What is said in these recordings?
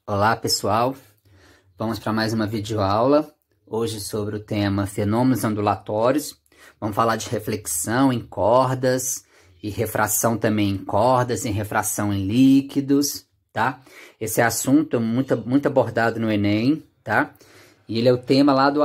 Olá pessoal, vamos para mais uma videoaula, hoje sobre o tema fenômenos ondulatórios. Vamos falar de reflexão em cordas e refração também em cordas, em refração em líquidos, tá? Esse assunto é muito abordado no Enem, tá? E ele é o tema lá do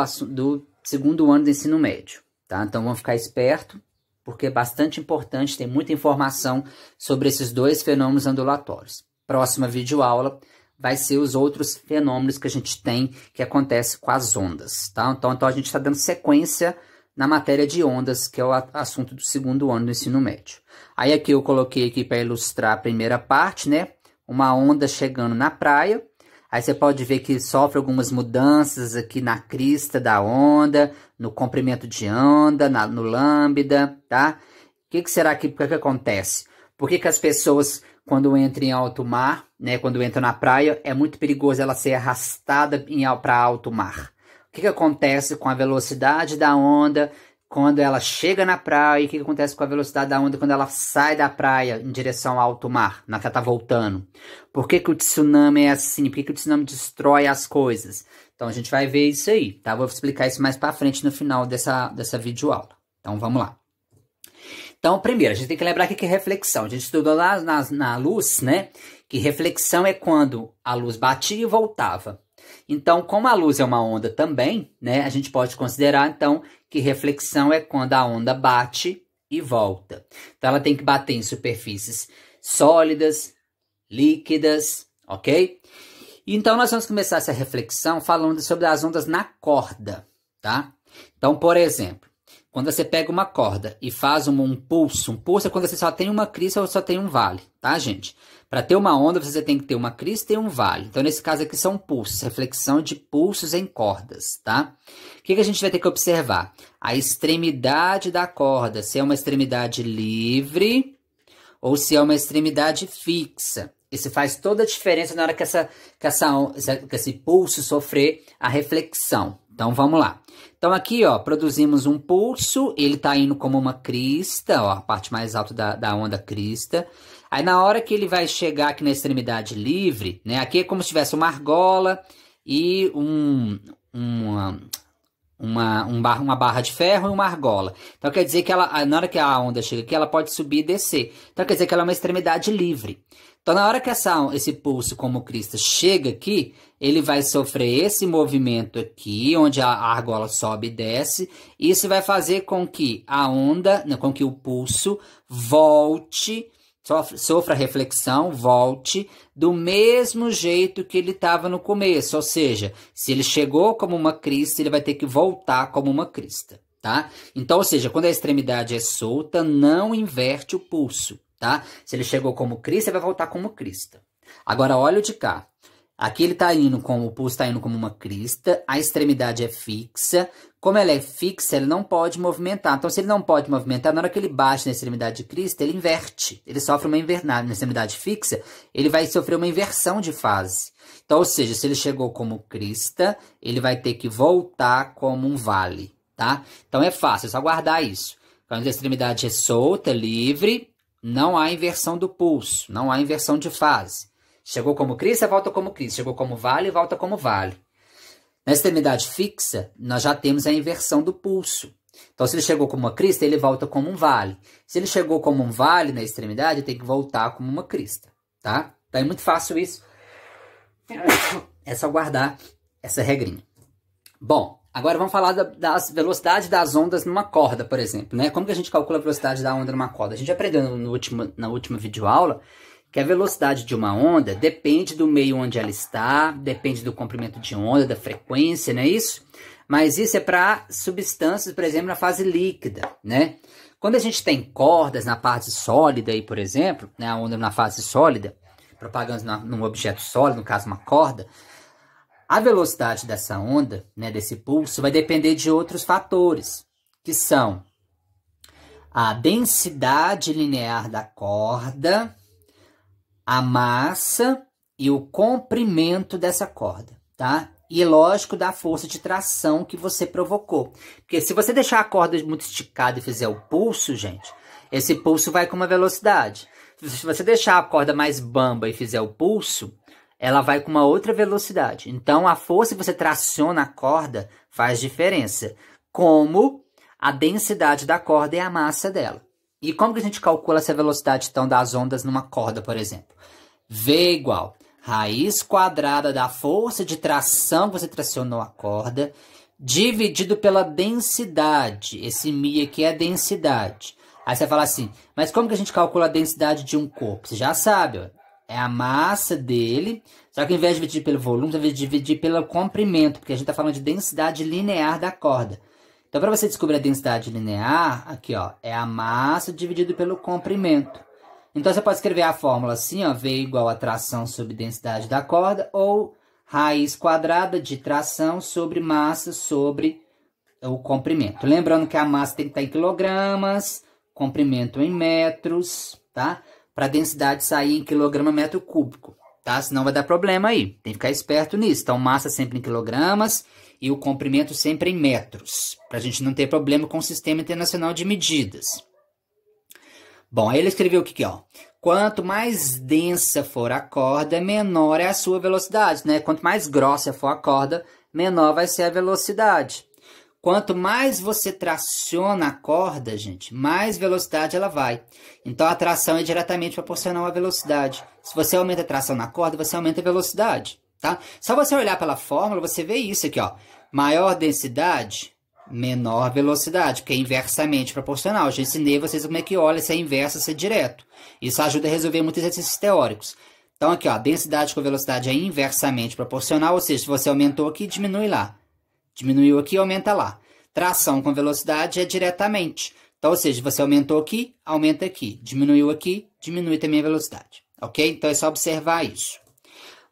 segundo ano do ensino médio, tá? Então vamos ficar esperto, porque é bastante importante, tem muita informação sobre esses dois fenômenos ondulatórios. Próxima videoaula vai ser os outros fenômenos que a gente tem, que acontece com as ondas, tá? Então a gente está dando sequência na matéria de ondas, que é o assunto do segundo ano do ensino médio. Aí aqui eu coloquei aqui para ilustrar a primeira parte, né? Uma onda chegando na praia. Aí você pode ver que sofre algumas mudanças aqui na crista da onda, no comprimento de onda, no lambda, tá? O que será que acontece? Por que as pessoas, quando entram em alto mar, né, quando entram na praia, é muito perigoso ela ser arrastada para alto mar? O que acontece com a velocidade da onda quando ela chega na praia? E o que acontece com a velocidade da onda quando ela sai da praia em direção ao alto mar, na que ela está voltando? Por que o tsunami é assim? Por que o tsunami destrói as coisas? Então a gente vai ver isso aí, tá? Vou explicar isso mais para frente no final dessa videoaula. Então vamos lá. Então, primeiro, a gente tem que lembrar que é reflexão. A gente estudou lá na luz, né? Que reflexão é quando a luz batia e voltava. Então, como a luz é uma onda também, né? A gente pode considerar, então, que reflexão é quando a onda bate e volta. Então, ela tem que bater em superfícies sólidas, líquidas, ok? Então, nós vamos começar essa reflexão falando sobre as ondas na corda, tá? Então, por exemplo, quando você pega uma corda e faz um pulso é quando você só tem uma crista ou só tem um vale, tá, gente? Para ter uma onda, você tem que ter uma crista e um vale. Então, nesse caso aqui são pulsos, reflexão de pulsos em cordas, tá? O que a gente vai ter que observar? A extremidade da corda, se é uma extremidade livre ou se é uma extremidade fixa. Isso faz toda a diferença na hora que esse pulso sofrer a reflexão. Então, vamos lá. Então, aqui, ó, produzimos um pulso, ele tá indo como uma crista, ó, a parte mais alta da onda crista. Aí, na hora que ele vai chegar aqui na extremidade livre, né, aqui é como se tivesse uma argola e uma barra de ferro e uma argola. Então, quer dizer que na hora que a onda chega aqui, ela pode subir e descer. Então, quer dizer que ela é uma extremidade livre. Então, na hora que esse pulso como crista chega aqui, ele vai sofrer esse movimento aqui, onde a argola sobe e desce. Isso vai fazer com que a onda, com que o pulso volte, sofra reflexão, volte do mesmo jeito que ele estava no começo. Ou seja, se ele chegou como uma crista, ele vai ter que voltar como uma crista, tá? Então, ou seja, quando a extremidade é solta, não inverte o pulso, tá? Se ele chegou como crista, ele vai voltar como crista. Agora, olha o de cá. Aqui ele tá indo o pulso está indo como uma crista, a extremidade é fixa. Como ela é fixa, ele não pode movimentar. Então, se ele não pode movimentar, na hora que ele bate na extremidade de crista, ele inverte. Ele sofre uma invernada. Na extremidade fixa, ele vai sofrer uma inversão de fase. Então, ou seja, se ele chegou como crista, ele vai ter que voltar como um vale, tá? Então, é fácil, é só guardar isso. Quando a extremidade é solta, livre, não há inversão do pulso, não há inversão de fase. Chegou como crista, volta como crista. Chegou como vale, volta como vale. Na extremidade fixa, nós já temos a inversão do pulso. Então, se ele chegou como uma crista, ele volta como um vale. Se ele chegou como um vale na extremidade, ele tem que voltar como uma crista, tá? Então, é muito fácil isso. É só guardar essa regrinha. Bom, agora vamos falar das velocidades das ondas numa corda, por exemplo, né? Como que a gente calcula a velocidade da onda numa corda? A gente aprendeu na última videoaula que a velocidade de uma onda depende do meio onde ela está, depende do comprimento de onda, da frequência, não é isso? Mas isso é para substâncias, por exemplo, na fase líquida, né? Quando a gente tem cordas na parte sólida, aí, por exemplo, né, a onda na fase sólida, propagando num objeto sólido, no caso uma corda, a velocidade dessa onda, né, desse pulso, vai depender de outros fatores, que são a densidade linear da corda, a massa e o comprimento dessa corda, tá? E, lógico, da força de tração que você provocou. Porque se você deixar a corda muito esticada e fizer o pulso, gente, esse pulso vai com uma velocidade. Se você deixar a corda mais bamba e fizer o pulso, ela vai com uma outra velocidade. Então, a força que você traciona a corda faz diferença, como a densidade da corda e a massa dela. E como que a gente calcula essa velocidade, então, das ondas numa corda, por exemplo? V igual raiz quadrada da força de tração que você tracionou a corda, dividido pela densidade. Esse μ aqui é a densidade. Aí você fala assim, mas como que a gente calcula a densidade de um corpo? Você já sabe, ó, é a massa dele, só que ao invés de dividir pelo volume, você vai dividir pelo comprimento, porque a gente está falando de densidade linear da corda. Então, para você descobrir a densidade linear, aqui ó, é a massa dividido pelo comprimento. Então, você pode escrever a fórmula assim, ó, V igual a tração sobre densidade da corda, ou raiz quadrada de tração sobre massa sobre o comprimento. Lembrando que a massa tem que estar em quilogramas, comprimento em metros, tá? Para a densidade sair em quilograma metro cúbico, tá? Senão vai dar problema aí. Tem que ficar esperto nisso. Então, massa sempre em quilogramas e o comprimento sempre em metros, para a gente não ter problema com o Sistema Internacional de Medidas. Bom, aí ele escreveu o que, ó? Quanto mais densa for a corda, menor é a sua velocidade, né? Quanto mais grossa for a corda, menor vai ser a velocidade. Quanto mais você traciona a corda, gente, mais velocidade ela vai. Então, a tração é diretamente proporcional à velocidade. Se você aumenta a tração na corda, você aumenta a velocidade, tá? Só você olhar pela fórmula, você vê isso aqui, ó. Maior densidade, menor velocidade, que é inversamente proporcional. Eu já ensinei vocês como é que olha se é inverso, se é direto. Isso ajuda a resolver muitos exercícios teóricos. Então, aqui, ó, densidade com velocidade é inversamente proporcional, ou seja, se você aumentou aqui, diminui lá. Diminuiu aqui, aumenta lá. Tração com velocidade é diretamente. Então, ou seja, você aumentou aqui, aumenta aqui. Diminuiu aqui, diminui também a velocidade. Ok? Então, é só observar isso.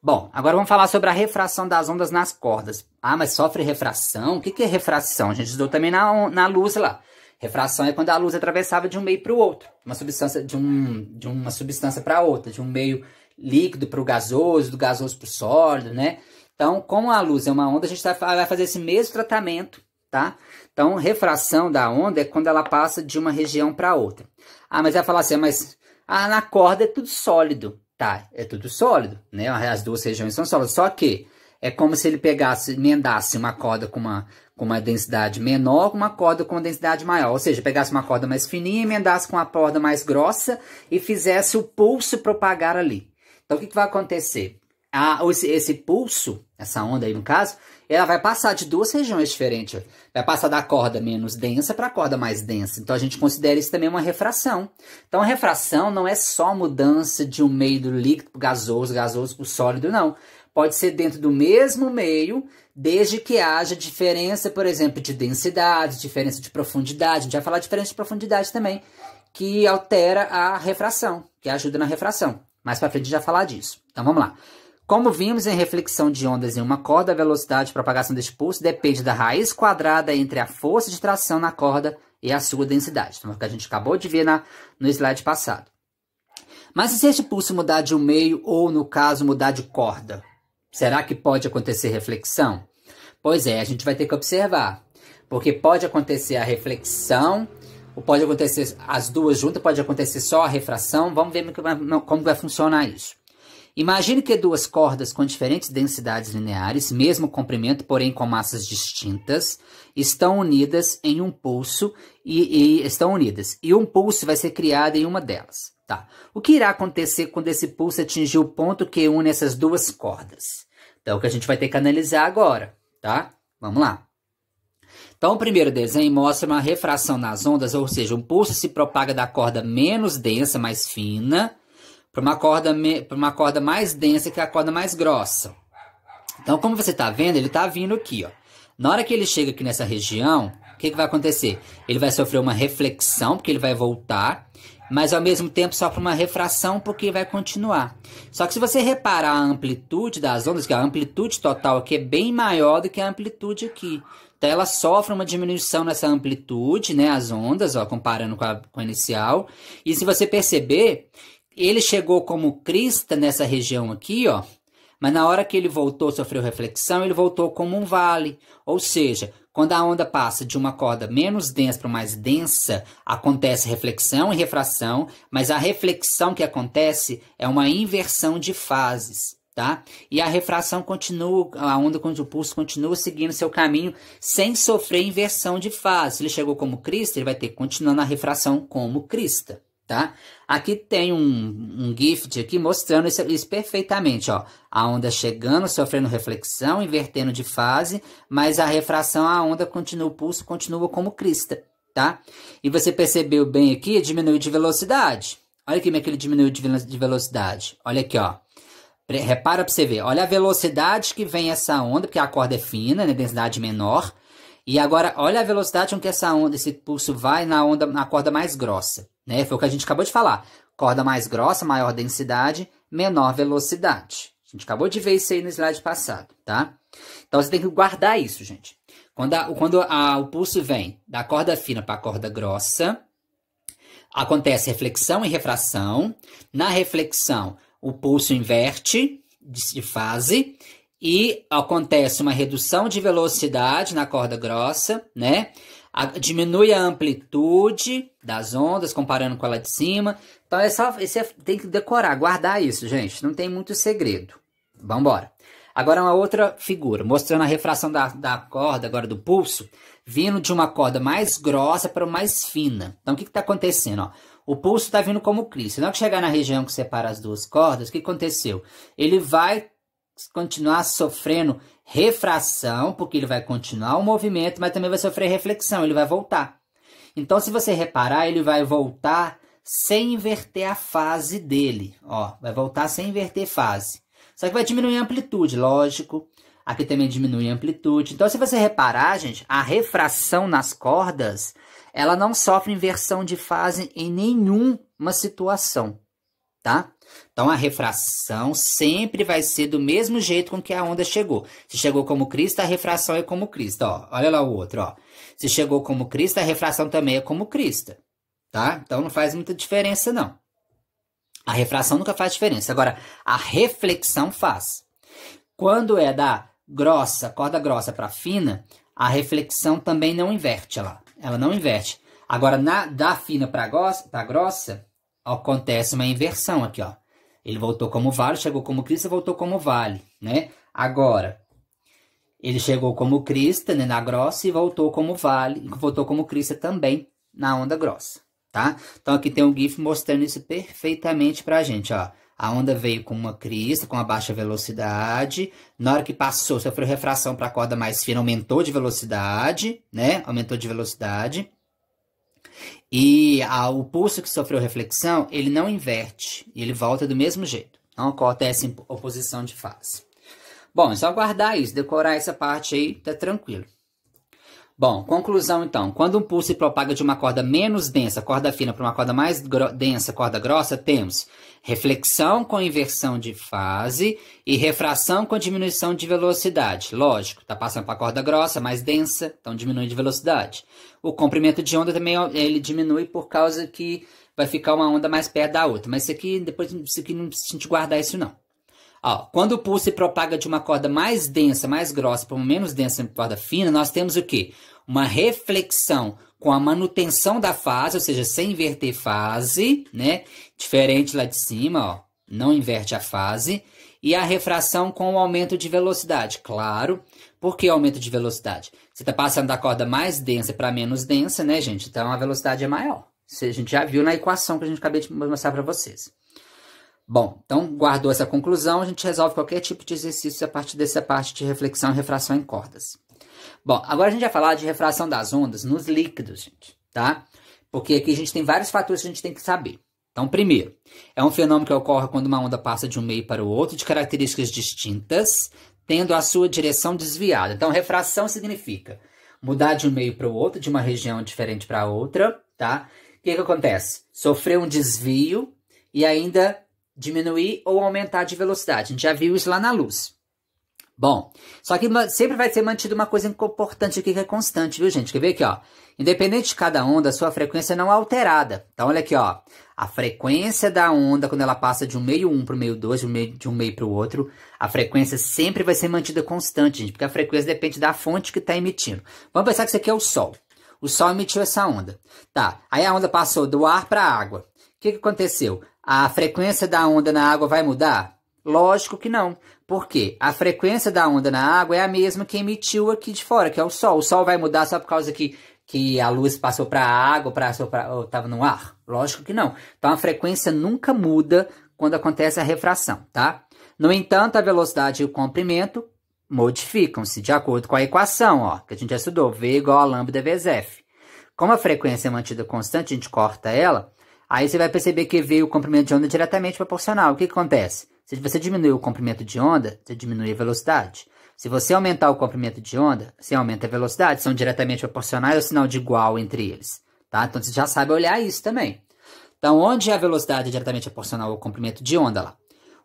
Bom, agora vamos falar sobre a refração das ondas nas cordas. Ah, mas sofre refração? O que é refração? A gente estudou também na luz lá. Refração é quando a luz atravessava de um meio para o outro. Uma substância de uma substância para outra. De um meio líquido para o gasoso, do gasoso para o sólido, né? Então, como a luz é uma onda, a gente vai fazer esse mesmo tratamento, tá? Então, refração da onda é quando ela passa de uma região para outra. Ah, mas vai falar assim, na corda é tudo sólido. Tá, é tudo sólido, né? As duas regiões são sólidas. Só que é como se ele emendasse uma corda com uma densidade menor com uma corda com uma densidade maior. Ou seja, pegasse uma corda mais fininha, emendasse com uma corda mais grossa e fizesse o pulso propagar ali. Então, o que vai acontecer? Esse pulso, essa onda aí no caso, ela vai passar de duas regiões diferentes. Vai passar da corda menos densa para a corda mais densa. Então, a gente considera isso também uma refração. Então, a refração não é só mudança de um meio do líquido para o gasoso para o sólido, não. Pode ser dentro do mesmo meio, desde que haja diferença, por exemplo, de densidade, diferença de profundidade. A gente vai falar de diferença de profundidade também, que altera a refração, que ajuda na refração. Mais para frente a gente vai falar disso. Então, vamos lá. Como vimos em reflexão de ondas em uma corda, a velocidade de propagação deste pulso depende da raiz quadrada entre a força de tração na corda e a sua densidade. Então, é o que a gente acabou de ver no slide passado. Mas e se este pulso mudar de um meio ou, no caso, mudar de corda? Será que pode acontecer reflexão? Pois é, a gente vai ter que observar. Porque pode acontecer a reflexão, ou pode acontecer as duas juntas, pode acontecer só a refração. Vamos ver como vai funcionar isso. Imagine que duas cordas com diferentes densidades lineares, mesmo comprimento, porém com massas distintas, estão unidas em um pulso e um pulso vai ser criado em uma delas. Tá? O que irá acontecer quando esse pulso atingir o ponto que une essas duas cordas? Então, é o que a gente vai ter que analisar agora, tá? Vamos lá. Então, o primeiro desenho mostra uma refração nas ondas, ou seja, um pulso se propaga da corda menos densa, mais fina, para uma corda mais densa que a corda mais grossa. Então, como você está vendo, ele está vindo aqui, ó. Na hora que ele chega aqui nessa região, o que vai acontecer? Ele vai sofrer uma reflexão, porque ele vai voltar, mas ao mesmo tempo sofre uma refração, porque ele vai continuar. Só que se você reparar a amplitude das ondas, que a amplitude total aqui é bem maior do que a amplitude aqui. Então, ela sofre uma diminuição nessa amplitude, né, as ondas, ó, comparando com a inicial. E se você perceber, ele chegou como crista nessa região aqui, ó, mas na hora que ele voltou, sofreu reflexão, ele voltou como um vale. Ou seja, quando a onda passa de uma corda menos densa para mais densa, acontece reflexão e refração, mas a reflexão que acontece é uma inversão de fases. tá? E a refração continua, a onda com o pulso continua seguindo seu caminho sem sofrer inversão de fase. Se ele chegou como crista, ele vai ter que continuar na refração como crista, tá? Aqui tem um gift aqui mostrando isso perfeitamente, ó. A onda chegando, sofrendo reflexão, invertendo de fase, mas a refração, a onda continua, o pulso continua como crista, tá? E você percebeu bem aqui, diminuiu de velocidade. Olha aqui como é que ele diminuiu de velocidade. Olha aqui, ó. Repara pra você ver. Olha a velocidade que vem essa onda, porque a corda é fina, né? Densidade menor. E agora, olha a velocidade com que essa onda, esse pulso vai na corda mais grossa, né? Foi o que a gente acabou de falar. Corda mais grossa, maior densidade, menor velocidade. A gente acabou de ver isso aí no slide passado, tá? Então, você tem que guardar isso, gente. Quando o pulso vem da corda fina para a corda grossa, acontece reflexão e refração. Na reflexão, o pulso inverte de fase e acontece uma redução de velocidade na corda grossa, né? Diminui a amplitude das ondas, comparando com ela de cima. Então, tem que decorar, guardar isso, gente. Não tem muito segredo. Vamos embora. Agora, uma outra figura, mostrando a refração da corda, agora do pulso, vindo de uma corda mais grossa para mais fina. Então, o que está acontecendo? Ó? O pulso está vindo como crista. Na hora que chegar na região que separa as duas cordas, o que aconteceu? Ele vai continuar sofrendo refração, porque ele vai continuar o movimento, mas também vai sofrer reflexão, ele vai voltar. Então, se você reparar, ele vai voltar sem inverter a fase dele. Ó, vai voltar sem inverter fase. Só que vai diminuir a amplitude, lógico. Aqui também diminui a amplitude. Então, se você reparar, gente, a refração nas cordas, ela não sofre inversão de fase em nenhuma situação, tá? Então, a refração sempre vai ser do mesmo jeito com que a onda chegou. Se chegou como crista, a refração é como crista, ó. Olha lá o outro, ó. Se chegou como crista, a refração também é como crista, tá? Então, não faz muita diferença, não. A refração nunca faz diferença. Agora, a reflexão faz. Quando é da corda grossa para fina, a reflexão também não inverte ela não inverte. Agora, da fina para grossa, acontece uma inversão aqui, ó. Ele voltou como vale, chegou como crista, voltou como vale, né? Agora, ele chegou como crista, né, na grossa e voltou como vale, e voltou como crista também na onda grossa, tá? Então, aqui tem um GIF mostrando isso perfeitamente pra gente, ó. A onda veio com uma crista, com uma baixa velocidade. Na hora que passou, sofreu refração para a corda mais fina, aumentou de velocidade, né? Aumentou de velocidade. E o pulso que sofreu reflexão, ele não inverte. Ele volta do mesmo jeito. Não acontece em oposição de fase. Bom, é só guardar isso, decorar essa parte aí, tá tranquilo. Bom, conclusão então. Quando um pulso se propaga de uma corda menos densa, corda fina, para uma corda mais densa, corda grossa, temos reflexão com inversão de fase e refração com diminuição de velocidade. Lógico, está passando para a corda grossa, mais densa, então diminui de velocidade. O comprimento de onda também ele diminui por causa que vai ficar uma onda mais perto da outra. Mas depois não precisa guardar isso não. Ó, quando o pulso se propaga de uma corda mais densa, mais grossa, para uma menos densa corda fina, nós temos o quê? Uma reflexão com a manutenção da fase, ou seja, sem inverter fase, né? Diferente lá de cima, ó, não inverte a fase. E a refração com o aumento de velocidade, claro. Por que aumento de velocidade? Você está passando da corda mais densa para menos densa, né, gente? Então a velocidade é maior. Isso a gente já viu na equação que a gente acabei de mostrar para vocês. Bom, então, guardou essa conclusão, a gente resolve qualquer tipo de exercício a partir dessa parte de reflexão e refração em cordas. Bom, agora a gente vai falar de refração das ondas nos líquidos, gente, tá? Porque aqui a gente tem vários fatores que a gente tem que saber. Então, primeiro, é um fenômeno que ocorre quando uma onda passa de um meio para o outro, de características distintas, tendo a sua direção desviada. Então, refração significa mudar de um meio para o outro, de uma região diferente para outra, tá? O que acontece? Sofrer um desvio e ainda diminuir ou aumentar de velocidade. A gente já viu isso lá na luz. Bom, só que sempre vai ser mantida uma coisa importante aqui que é constante, viu, gente? Quer ver aqui, ó? Independente de cada onda, a sua frequência não é alterada. Então, olha aqui, ó. A frequência da onda, quando ela passa de um meio 1 para o meio 2, de um meio para o outro, a frequência sempre vai ser mantida constante, gente, porque a frequência depende da fonte que está emitindo. Vamos pensar que isso aqui é o Sol. O Sol emitiu essa onda. Tá, aí a onda passou do ar para a água. O que aconteceu? A frequência da onda na água vai mudar? Lógico que não. Por quê? A frequência da onda na água é a mesma que emitiu aqui de fora, que é o Sol. O Sol vai mudar só por causa que a luz passou para a água, ou estava no ar? Lógico que não. Então, a frequência nunca muda quando acontece a refração, tá? No entanto, a velocidade e o comprimento modificam-se de acordo com a equação, ó, que a gente já estudou, V igual a lambda vezes F. Como a frequência é mantida constante, a gente corta ela, aí você vai perceber que V e o comprimento de onda é diretamente proporcional. O que acontece? Se você diminuir o comprimento de onda, você diminui a velocidade. Se você aumentar o comprimento de onda, você aumenta a velocidade. São diretamente proporcionais, é o sinal de igual entre eles. Tá? Então, você já sabe olhar isso também. Então, onde a velocidade é diretamente proporcional ao comprimento de onda lá?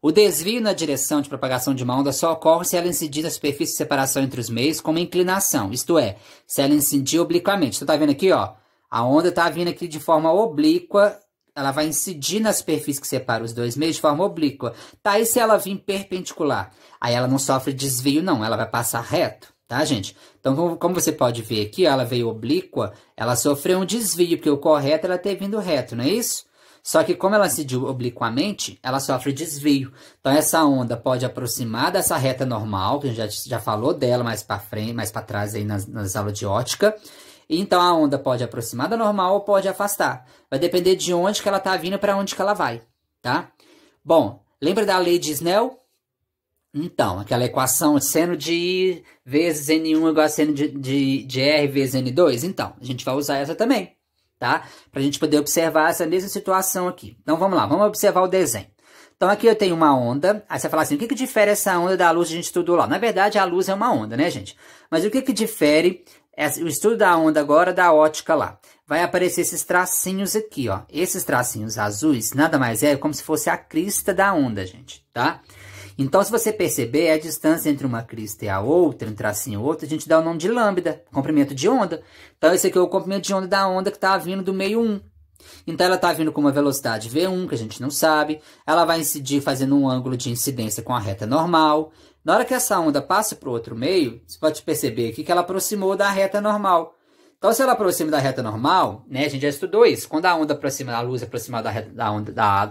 O desvio na direção de propagação de uma onda só ocorre se ela incidir na superfície de separação entre os meios com uma inclinação. Isto é, se ela incidir obliquamente. Você está vendo aqui, ó? A onda está vindo aqui de forma oblíqua. Ela vai incidir na superfície que separa os dois meios de forma oblíqua. Tá, e se ela vir perpendicular? Aí ela não sofre desvio, não. Ela vai passar reto, tá, gente? Então, como você pode ver aqui, ela veio oblíqua, ela sofreu um desvio, porque o correto ela ter vindo reto, não é isso? Só que como ela incidiu obliquamente, ela sofre desvio. Então, essa onda pode aproximar dessa reta normal, que a gente já falou dela mais para frente, mais para trás aí nas aulas de ótica. Então, a onda pode aproximar da normal ou pode afastar. Vai depender de onde que ela está vindo para onde que ela vai, tá? Bom, lembra da lei de Snell? Então, aquela equação seno de I vezes N1 igual a seno de R vezes N2? Então, a gente vai usar essa também, tá? Para a gente poder observar essa mesma situação aqui. Então, vamos lá, vamos observar o desenho. Então, aqui eu tenho uma onda. Aí você fala assim, o que difere essa onda da luz que a gente estudou lá? Na verdade, a luz é uma onda, né, gente? Mas o que difere o estudo da onda agora da ótica lá? Vai aparecer esses tracinhos aqui, ó. Esses tracinhos azuis, nada mais é como se fosse a crista da onda, gente, tá? Então, se você perceber, a distância entre uma crista e a outra, um tracinho e outro, a gente dá o nome de lambda, comprimento de onda. Então, esse aqui é o comprimento de onda da onda que está vindo do meio 1. Então, ela está vindo com uma velocidade V1, que a gente não sabe. Ela vai incidir fazendo um ângulo de incidência com a reta normal. Na hora que essa onda passa para o outro meio, você pode perceber aqui que ela aproximou da reta normal. Então, se ela aproxima da reta normal, né, a gente já estudou isso. Quando a onda aproxima, a luz aproxima da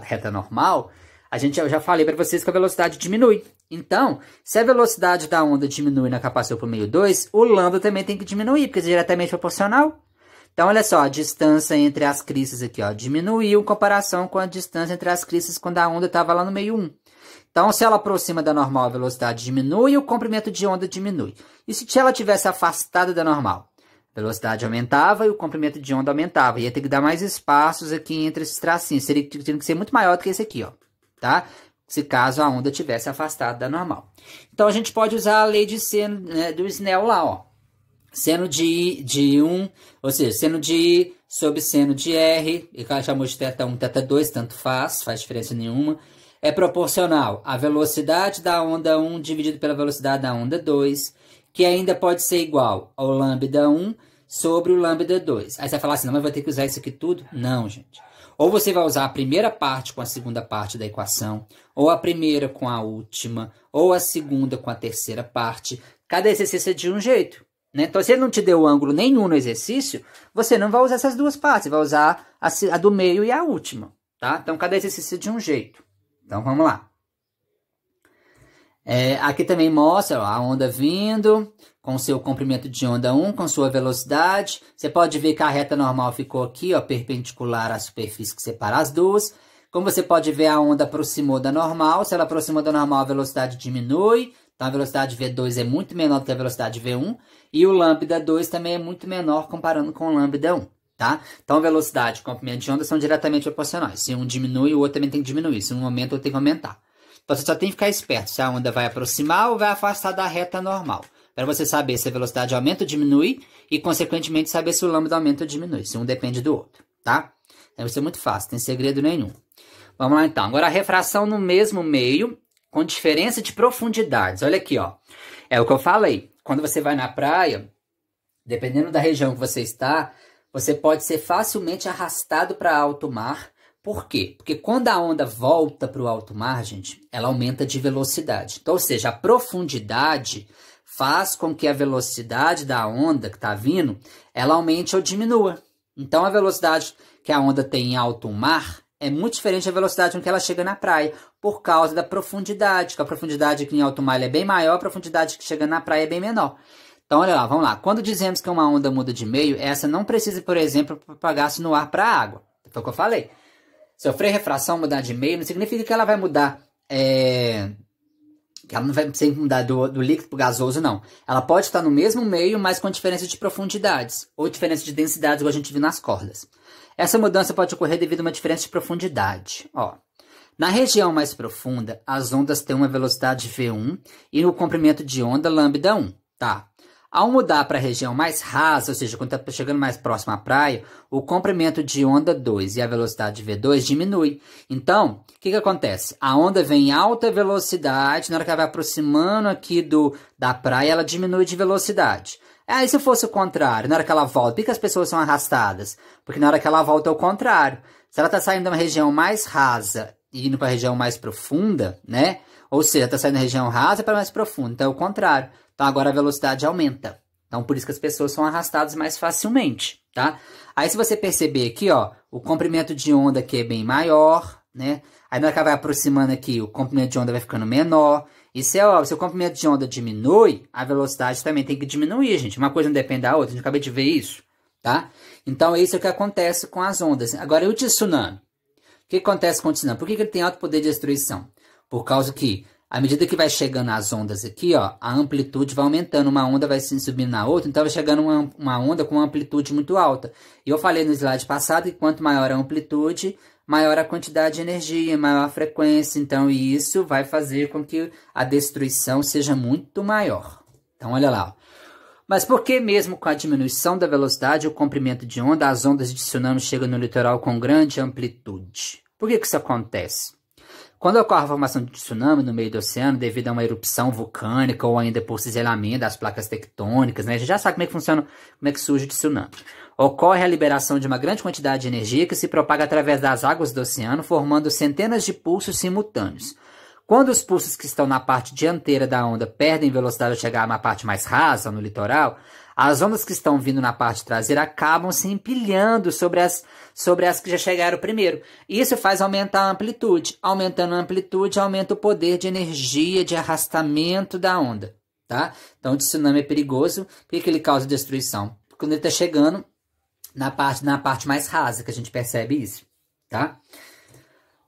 reta normal, eu já falei para vocês que a velocidade diminui. Então, se a velocidade da onda diminui na que ela passou para o meio 2, o lambda também tem que diminuir, porque é diretamente proporcional. Então, olha só, a distância entre as cristas aqui, ó, diminuiu em comparação com a distância entre as cristas quando a onda estava lá no meio 1. Então, se ela aproxima da normal, a velocidade diminui e o comprimento de onda diminui. E se ela tivesse afastada da normal? A velocidade aumentava e o comprimento de onda aumentava. Ia ter que dar mais espaços aqui entre esses tracinhos. Teria que ser muito maior do que esse aqui, ó, tá? Se caso a onda tivesse afastada da normal. Então, a gente pode usar a lei de seno, né, do Snell lá, ó. Seno de 1, ou seja, seno de I sobre seno de R, e o cara chamou de θ1, θ2, tanto faz diferença nenhuma, é proporcional à velocidade da onda 1 dividido pela velocidade da onda 2, que ainda pode ser igual ao lambda 1 sobre o lambda 2. Aí você vai falar assim, não, mas vai ter que usar isso aqui tudo? Não, gente. Ou você vai usar a primeira parte com a segunda parte da equação, ou a primeira com a última, ou a segunda com a terceira parte. Cada exercício é de um jeito. Né? Então, se ele não te deu ângulo nenhum no exercício, você não vai usar essas duas partes, vai usar a do meio e a última, tá? Então, cada exercício é de um jeito. Então, vamos lá. Aqui também mostra ó, a onda vindo, com seu comprimento de onda 1, com sua velocidade. Você pode ver que a reta normal ficou aqui, ó, perpendicular à superfície que separa as duas. Como você pode ver, a onda aproximou da normal. Se ela aproximou da normal, a velocidade diminui. Então, a velocidade V2 é muito menor do que a velocidade V1. E o lambda 2 também é muito menor comparando com o lambda 1, tá? Então, velocidade e comprimento de onda são diretamente proporcionais. Se um diminui, o outro também tem que diminuir. Se um aumenta, o outro tem que aumentar. Então, você só tem que ficar esperto se a onda vai aproximar ou vai afastar da reta normal. Para você saber se a velocidade aumenta ou diminui e, consequentemente, saber se o lambda aumenta ou diminui. Se um depende do outro, tá? Então, isso é muito fácil, não tem segredo nenhum. Vamos lá, então. Agora, a refração no mesmo meio, com diferença de profundidades. Olha aqui, ó. É o que eu falei. Quando você vai na praia, dependendo da região que você está, você pode ser facilmente arrastado para alto mar. Por quê? Porque quando a onda volta para o alto mar, gente, ela aumenta de velocidade. Então, ou seja, a profundidade faz com que a velocidade da onda que está vindo, ela aumente ou diminua. Então, a velocidade que a onda tem em alto mar é muito diferente da velocidade com que ela chega na praia. por causa da profundidade, que a profundidade aqui em alto mar é bem maior, a profundidade que chega na praia é bem menor. Então, olha lá, vamos lá. Quando dizemos que uma onda muda de meio, essa não precisa, por exemplo, propagar-se no ar para a água. Foi o que eu falei. Sofrer refração, mudar de meio, não significa que ela vai mudar, que ela não vai sempre mudar do líquido para o gasoso, não. Ela pode estar no mesmo meio, mas com diferença de profundidades, ou diferença de densidades, igual a gente viu nas cordas. Essa mudança pode ocorrer devido a uma diferença de profundidade. Ó, na região mais profunda, as ondas têm uma velocidade V1 e no comprimento de onda lambda 1, tá? Ao mudar para a região mais rasa, ou seja, quando está chegando mais próximo à praia, o comprimento de onda 2 e a velocidade V2 diminui. Então, o que acontece? A onda vem em alta velocidade, na hora que ela vai aproximando aqui da praia, ela diminui de velocidade. Aí se fosse o contrário, na hora que ela volta, por que as pessoas são arrastadas? Porque na hora que ela volta é o contrário. Se ela está saindo de uma região mais rasa e indo para a região mais profunda, né? Ou seja, está saindo da região rasa para mais profunda, então é o contrário. Então agora a velocidade aumenta. Então por isso que as pessoas são arrastadas mais facilmente, tá? Aí se você perceber aqui, ó, o comprimento de onda aqui é bem maior, né? Aí na hora que ela vai aproximando aqui, o comprimento de onda vai ficando menor. Isso é óbvio, se o comprimento de onda diminui, a velocidade também tem que diminuir, gente. Uma coisa não depende da outra, a gente acabou de ver isso, tá? Então isso é o que acontece com as ondas. Agora e o tsunami? O que acontece com o tsunami? Por que ele tem alto poder de destruição? Por causa que, à medida que vai chegando as ondas aqui, ó, a amplitude vai aumentando, uma onda vai se subindo na outra, então vai chegando uma onda com uma amplitude muito alta. E eu falei no slide passado que quanto maior a amplitude, maior a quantidade de energia, maior a frequência, então isso vai fazer com que a destruição seja muito maior. Então olha lá, ó. Mas por que mesmo com a diminuição da velocidade e o comprimento de onda, as ondas de tsunami chegam no litoral com grande amplitude? Por que isso acontece? Quando ocorre a formação de tsunami no meio do oceano, devido a uma erupção vulcânica ou ainda por cisalhamento das placas tectônicas, né? A gente já sabe como é que funciona, como é que surge o tsunami. Ocorre a liberação de uma grande quantidade de energia que se propaga através das águas do oceano, formando centenas de pulsos simultâneos. Quando os pulsos que estão na parte dianteira da onda perdem velocidade ao chegar na parte mais rasa, no litoral, as ondas que estão vindo na parte traseira acabam se empilhando sobre as que já chegaram primeiro. Isso faz aumentar a amplitude. Aumentando a amplitude, aumenta o poder de energia, de arrastamento da onda. Tá? Então, o tsunami é perigoso. Por que ele causa destruição? Quando ele está chegando na parte mais rasa, que a gente percebe isso. Tá?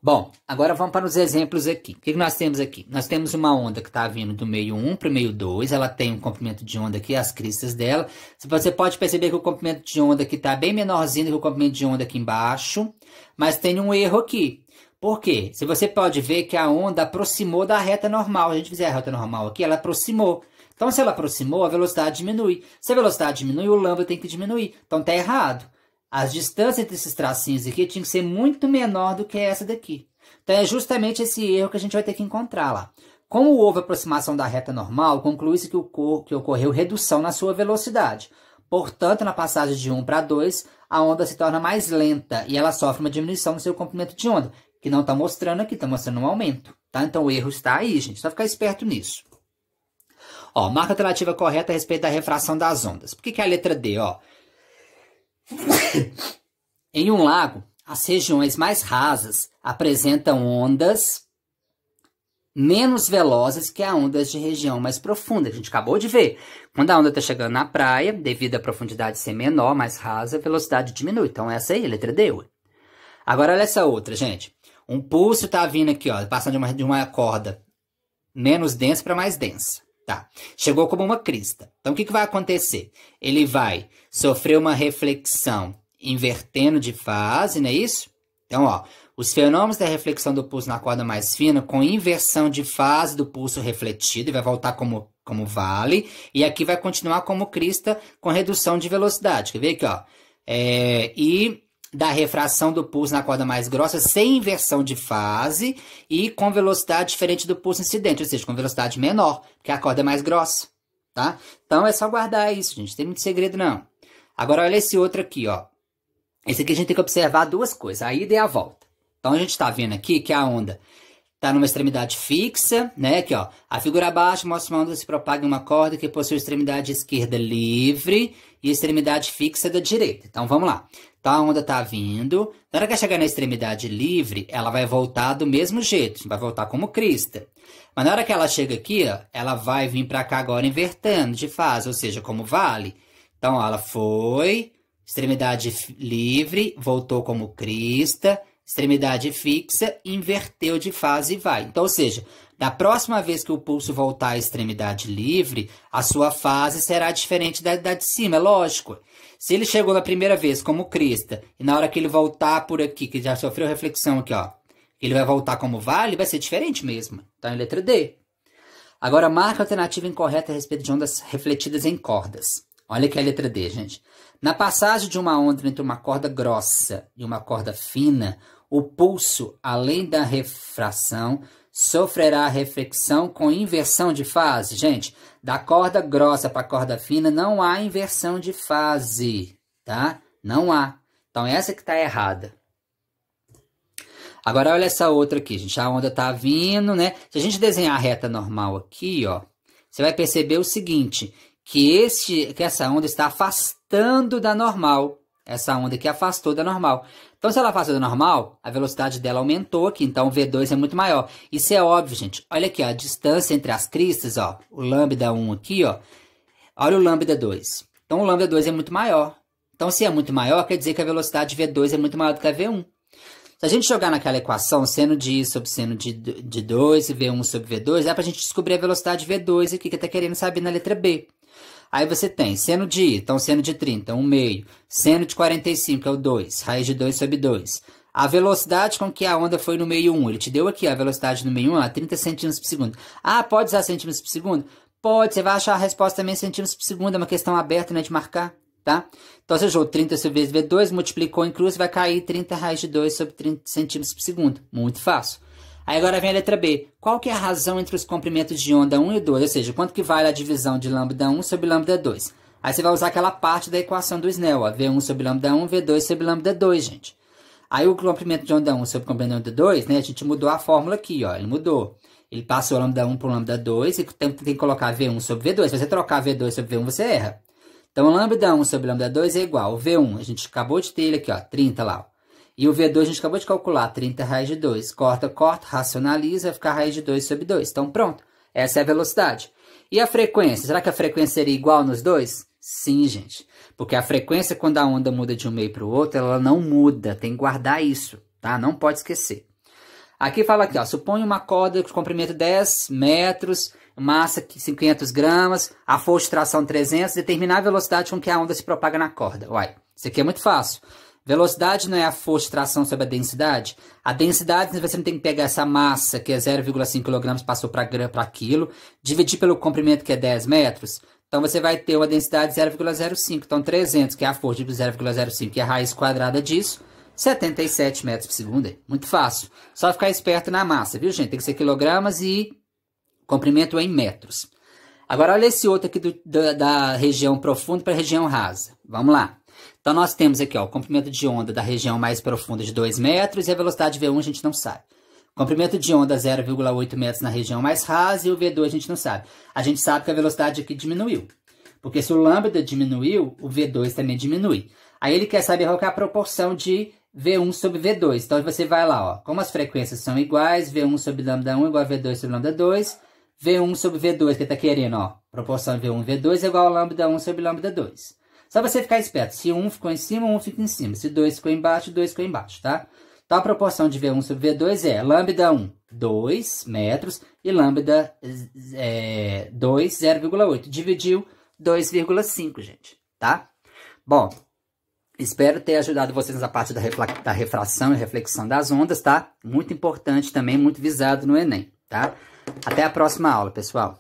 Bom, agora vamos para os exemplos aqui. O que nós temos aqui? Nós temos uma onda que está vindo do meio 1 para o meio 2. Ela tem um comprimento de onda aqui, as cristas dela. Você pode perceber que o comprimento de onda aqui está bem menorzinho do que o comprimento de onda aqui embaixo. Mas tem um erro aqui. Por quê? Se você pode ver que a onda aproximou da reta normal. Se a gente fizer a reta normal aqui, ela aproximou. Então, se ela aproximou, a velocidade diminui. Se a velocidade diminui, o lambda tem que diminuir. Então, está errado. As distâncias entre esses tracinhos aqui tinham que ser muito menor do que essa daqui. Então, é justamente esse erro que a gente vai ter que encontrar lá. Como houve aproximação da reta normal, conclui-se que ocorreu redução na sua velocidade. Portanto, na passagem de 1 para 2, a onda se torna mais lenta e ela sofre uma diminuição no seu comprimento de onda, que não está mostrando aqui, está mostrando um aumento. Tá? Então, o erro está aí, gente. Só ficar esperto nisso. Ó, marca alternativa correta a respeito da refração das ondas. Por que é a letra D? Ó? Em um lago, as regiões mais rasas apresentam ondas menos velozes que as ondas de região mais profunda. A gente acabou de ver. Quando a onda está chegando na praia, devido à profundidade ser menor, mais rasa, a velocidade diminui. Então essa aí, a letra D. Agora olha essa outra, gente. Um pulso está vindo aqui, ó, passando de uma corda menos densa para mais densa. Tá. Chegou como uma crista. Então, o que vai acontecer? Ele vai sofrer uma reflexão invertendo de fase, não é isso? Então, ó, os fenômenos da reflexão do pulso na corda mais fina com inversão de fase do pulso refletido, e vai voltar como vale, e aqui vai continuar como crista com redução de velocidade. Quer ver aqui, ó? E da refração do pulso na corda mais grossa sem inversão de fase e com velocidade diferente do pulso incidente, ou seja, com velocidade menor, porque a corda é mais grossa, tá? Então é só guardar isso, gente, não tem muito segredo não. Agora olha esse outro aqui, ó. Esse aqui a gente tem que observar duas coisas, a ida e a volta. Então a gente está vendo aqui que a onda está numa extremidade fixa, né? Aqui, ó. A figura abaixo mostra uma onda se propaga em uma corda que possui extremidade esquerda livre e extremidade fixa da direita. Então, vamos lá. Então, a onda está vindo. Na hora que chegar na extremidade livre, ela vai voltar do mesmo jeito. Vai voltar como crista. Mas na hora que ela chega aqui, ó, ela vai vir para cá agora invertendo de fase, ou seja, como vale. Então, ó, ela foi, extremidade livre, voltou como crista, extremidade fixa, inverteu de fase e vai. Então, ou seja, da próxima vez que o pulso voltar à extremidade livre, a sua fase será diferente da de cima, é lógico. Se ele chegou na primeira vez como crista, e na hora que ele voltar por aqui, que já sofreu reflexão aqui, ó, ele vai voltar como vale, vai ser diferente mesmo. Então, é letra D. Agora, marca a alternativa incorreta a respeito de ondas refletidas em cordas. Olha aqui a letra D, gente. Na passagem de uma onda entre uma corda grossa e uma corda fina, o pulso, além da refração, sofrerá reflexão com inversão de fase. Gente, da corda grossa para a corda fina não há inversão de fase, tá? Não há. Então, essa que está errada. Agora, olha essa outra aqui, gente. A onda tá vindo, né? Se a gente desenhar a reta normal aqui, ó, você vai perceber o seguinte, que essa onda está afastando da normal. Essa onda aqui afastou da normal. Então, se ela afastou da normal, a velocidade dela aumentou aqui, então o V2 é muito maior. Isso é óbvio, gente. Olha aqui, ó, a distância entre as cristas, ó, o lambda 1 aqui, ó. Olha o lambda 2. Então, o lambda 2 é muito maior. Então, se é muito maior, quer dizer que a velocidade V2 é muito maior do que a V1. Se a gente jogar naquela equação, seno de I sobre seno de 2 e V1 sobre V2, dá pra gente descobrir a velocidade V2 aqui, que tá querendo saber na letra B. Aí você tem seno de I, então seno de 30, 1 meio. Seno de 45, é o 2, raiz de 2 sobre 2. A velocidade com que a onda foi no meio 1, ele te deu aqui a velocidade no meio 1, 30 centímetros por segundo. Ah, pode usar centímetros por segundo? Pode, você vai achar a resposta também em centímetros por segundo, é uma questão aberta, né, de marcar. Tá? Então, você jogou 30 sobre V2, multiplicou em cruz, vai cair 30 raiz de 2 sobre 30 centímetros por segundo. Muito fácil. Aí agora vem a letra B. Qual que é a razão entre os comprimentos de onda 1 e 2? Ou seja, quanto que vale a divisão de lambda 1 sobre lambda 2? Aí você vai usar aquela parte da equação do Snell, ó, V1 sobre lambda 1, V2 sobre lambda 2, gente. Aí o comprimento de onda 1 sobre o comprimento de onda 2, né, a gente mudou a fórmula aqui, ó, ele mudou. Ele passou lambda 1 por lambda 2 e tem que colocar V1 sobre V2. Se você trocar V2 sobre V1, você erra. Então, lambda 1 sobre lambda 2 é igual ao V1. A gente acabou de ter ele aqui, ó, 30 lá. Ó. E o V2 a gente acabou de calcular, 30 raiz de 2. Corta, racionaliza, vai ficar raiz de 2 sobre 2. Então, pronto. Essa é a velocidade. E a frequência? Será que a frequência seria igual nos dois? Sim, gente. Porque a frequência, quando a onda muda de um meio para o outro, ela não muda. Tem que guardar isso, tá? Não pode esquecer. Aqui fala aqui, ó, supõe uma corda de comprimento 10 metros, massa 500 gramas, a força de tração 300, determinar a velocidade com que a onda se propaga na corda. Uai, isso aqui é muito fácil. Velocidade não é a força de tração sobre a densidade? A densidade, você não tem que pegar essa massa, que é 0,5 kg, passou para quilo, dividir pelo comprimento, que é 10 metros. Então, você vai ter uma densidade de 0,05. Então, 300, que é a força de 0,05, que é a raiz quadrada disso, 77 metros por segundo. Muito fácil. Só ficar esperto na massa, viu, gente? Tem que ser quilogramas e comprimento em metros. Agora, olha esse outro aqui da região profunda para a região rasa. Vamos lá. Então, nós temos aqui, ó, o comprimento de onda da região mais profunda de 2 metros e a velocidade V1 a gente não sabe. Comprimento de onda 0,8 metros na região mais rasa e o V2 a gente não sabe. A gente sabe que a velocidade aqui diminuiu. Porque se o lambda diminuiu, o V2 também diminui. Aí ele quer saber qual que é a proporção de V1 sobre V2. Então, você vai lá, ó. Como as frequências são iguais, V1 sobre lambda 1 igual a V2 sobre lambda 2. V1 sobre V2, que ele está querendo, ó. Proporção V1 e V2 é igual a lambda 1 sobre lambda 2. Só você ficar esperto. Se 1 ficou em cima, 1 fica em cima. Se 2 ficou embaixo, 2 ficou embaixo, tá? Então, a proporção de V1 sobre V2 é lambda 1, 2 metros, e lambda 2, 0,8. Dividiu 2,5, gente, tá? Bom, espero ter ajudado vocês nessa parte da refração e reflexão das ondas, tá? Muito importante também, muito visado no Enem, tá? Até a próxima aula, pessoal.